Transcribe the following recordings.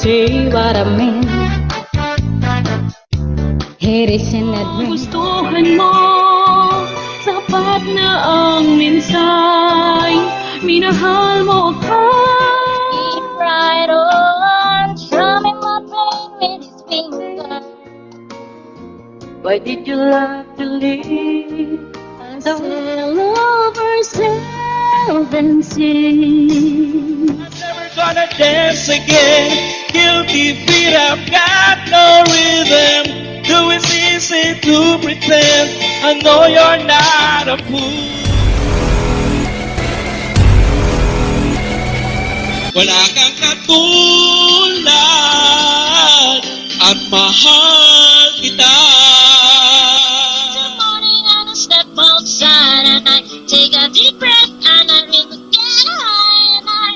say what I mean. It isn't that mean. Gustuhan mo, sapat na ang mensahe. Minahal mo ako. Keep right on, strumming my pain with his finger. Why did you love to leave? Sell over self and sin. I'm never gonna dance again. Guilty feet, I've got no rhythm. Too it's easy to pretend. I know you're not a fool. Wala kang katulad at mahal kita. Every morning I step outside and I take a deep breath and I really get high and I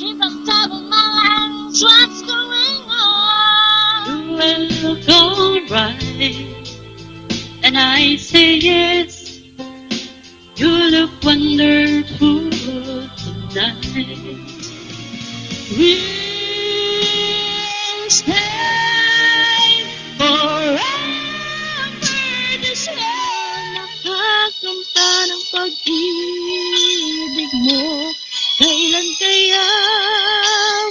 keep on top of my lungs. What's going on? Will go right, and I say yes. You look wonderful tonight. We'll stay forever the same. Nakakamta ng pag-ibig mo. Kailan kaya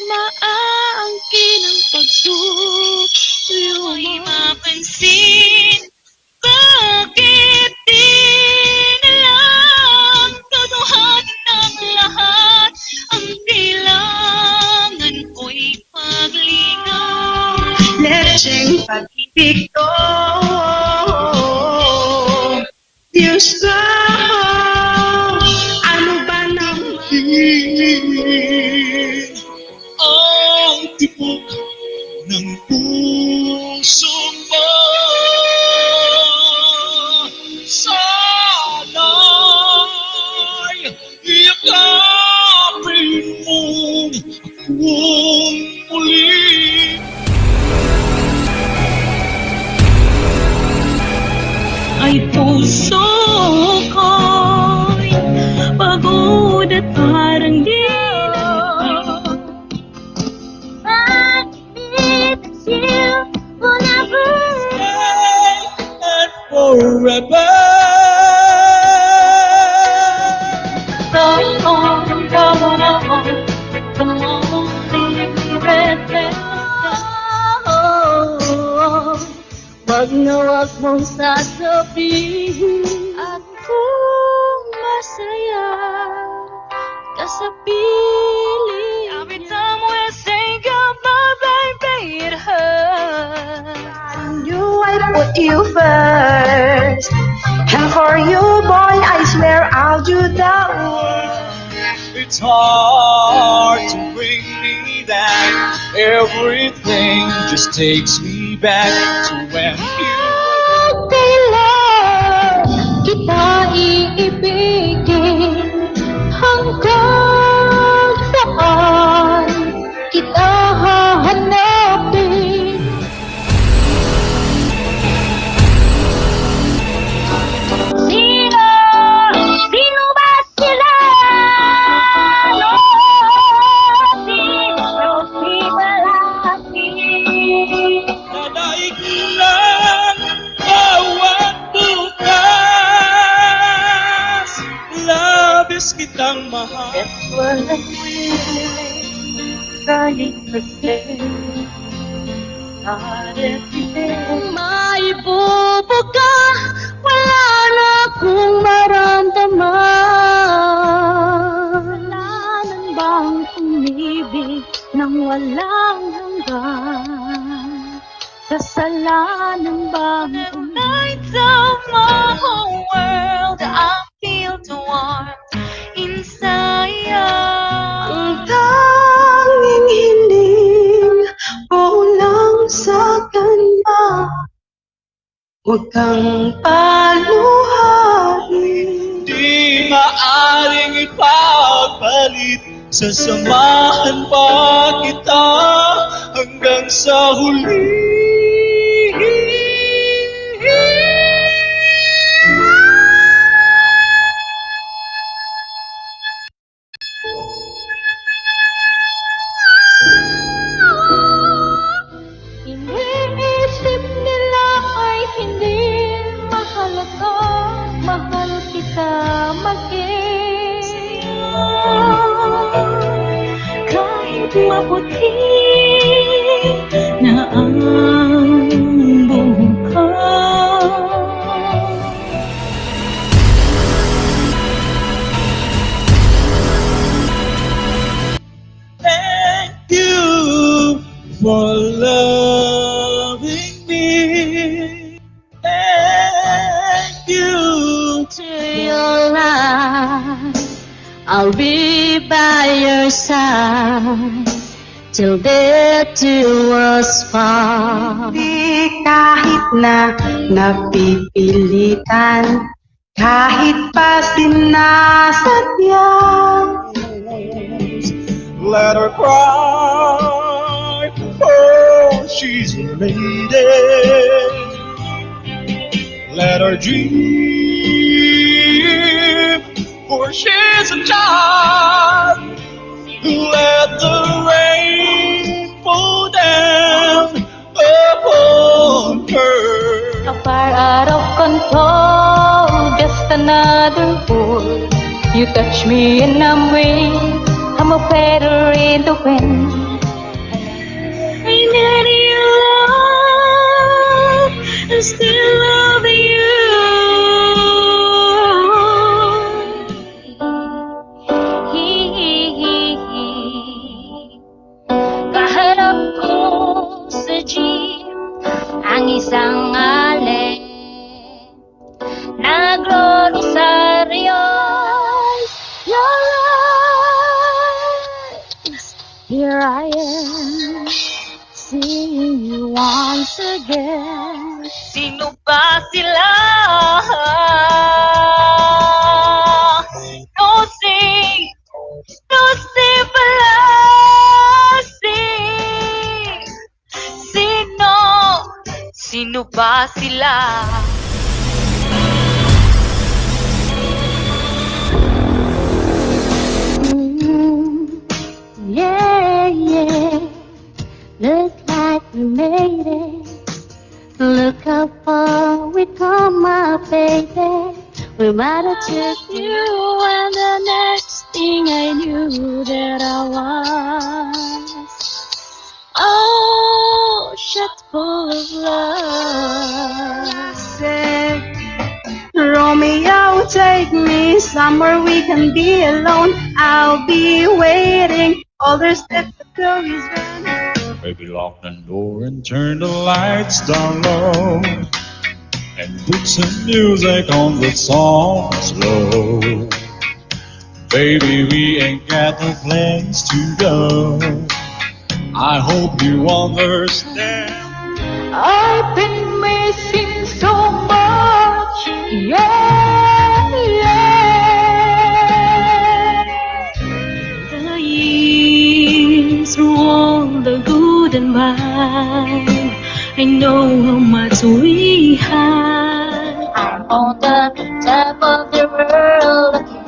maaangkin ang pagsuyo mo? Di mapansin, bakit di nalang tutuhanin ng lahat? Ang kailangan ko'y pagligaw. Lecheng pag-ibig ko, Diyos ko, ano ba naman? Ang tibok ng puso mo. Sana'y yakapin mo akong muli. Ay puso ko'y pagod at parang di na. But it's you will never And forever. Come on, come on, come on, leave me breathless. wag na wag mong sasabihin akong masaya ka sa piling Every time we say goodbye, baby, it hurts. You, I put you first. And for you, boy, I swear I'll do the world. It's hard to bring me down. Everything just takes me back to when you. kailan kita iibigin hanggang saan kita hahanapin. Sino ba sila? No, di malaki. Nanaig lang bawat bukas. Labis kitang mahal. Walang willing, kahit kasi, not every day. Kung maibubuga, wala na akong maramdaman. Kasalanan bang umibig nang walang hanggan? Kasalanan bang Lights of my whole world, I feel the warmth inside. Ang tanging hiling ko lang sa kanya, huwag kang paluharin. Di maaring ipagpalit. Sasamahan pa kita hanggang sa huli. maputi na ang buhok ko. Thank you for loving me. Thank you. To your life, I'll be by your side till death do us part. Di kahit na napipilitan, kahit pa sinasadya. Let her cry, oh, she's a lady. Let her dream, for she's a child. Let the rain fall down upon her. How far out of control, just another fool. You touch me and I'm weak, I'm a feather in the wind. I need your love, I still love you. Kaharap ko sa jeep ang isang alin, nagro-rosaryo. Your eyes, here I am, seeing you once again. Sino ba sila? No say pala. Sino ba sila? Yeah, yeah, look like we made it. Look how far we come, my baby. We might have took you, and the next thing I knew that I was, oh, shut full of love. Said, Romeo, take me somewhere we can be alone. I'll be waiting. All there's left to go is run. Baby, lock the door and turn the lights down low, and put some music on the song slow. Baby, we ain't got no plans to go. I hope you understand. I've been missing so much, yeah, yeah. The years through all the good and bad, I know how much we had. I'm on the top of the world again,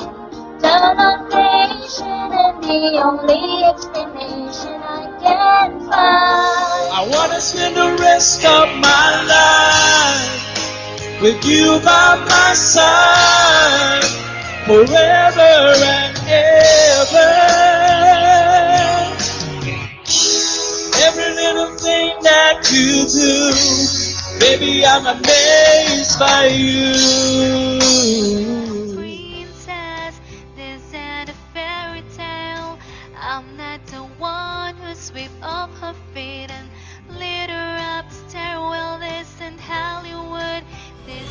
down on nation, and the only explanation I can find. I wanna spend the rest of my life with you by my side, forever and ever. Every little thing that you do, baby, I'm amazed by you. Princess, this ain't a fairy tale. I'm not the one who sweep off her feet and lead her up the stairwell. This ain't Hollywood. This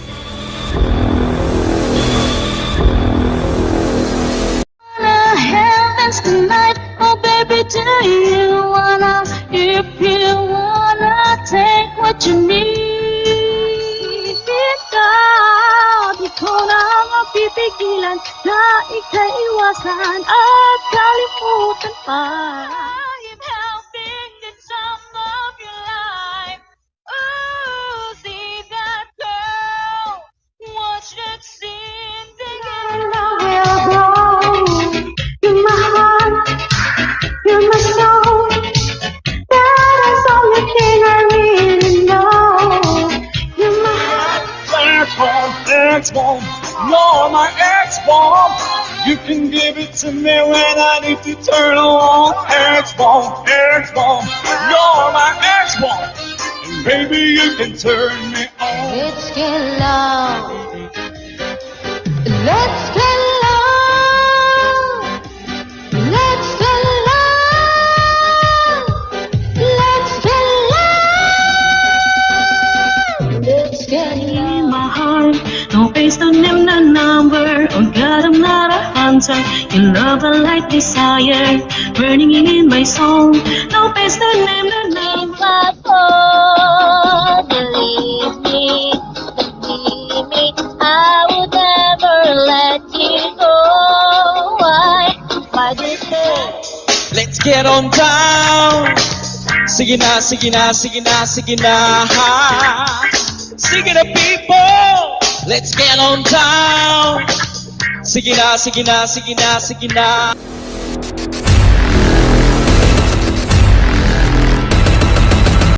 Wanna heavens tonight, oh baby, do you wanna? If you wanna take what you need, ikaw, di ko na mapipigilan na ika'y iwasan at kalimutan pa. I am helping the time of your life. Ooh, see that girl. Watch that scene begin. Will grow. You're my heart, you're my soul. That is the only thing I really know. You're my heart. Ex-bomb, you're my ex-bomb. You and give it to me when I need to turn on. X-Bone, X-Bone, you're my X-Bone, and baby you can turn me on. Let's get loud. Let's get loud. Let's get loud. Let's get loud. Let's get In my heart, no place to name the number. Oh God, I'm not a hunter. Your love a like desire, burning in my soul. No place to name the number. my phone, believe me, I would never let you go. Why this day? Let's get on down. Sige na, sige na, sige na, sige na. Sige na people, let's get on down. Sige na, sige na, sige na, sige na.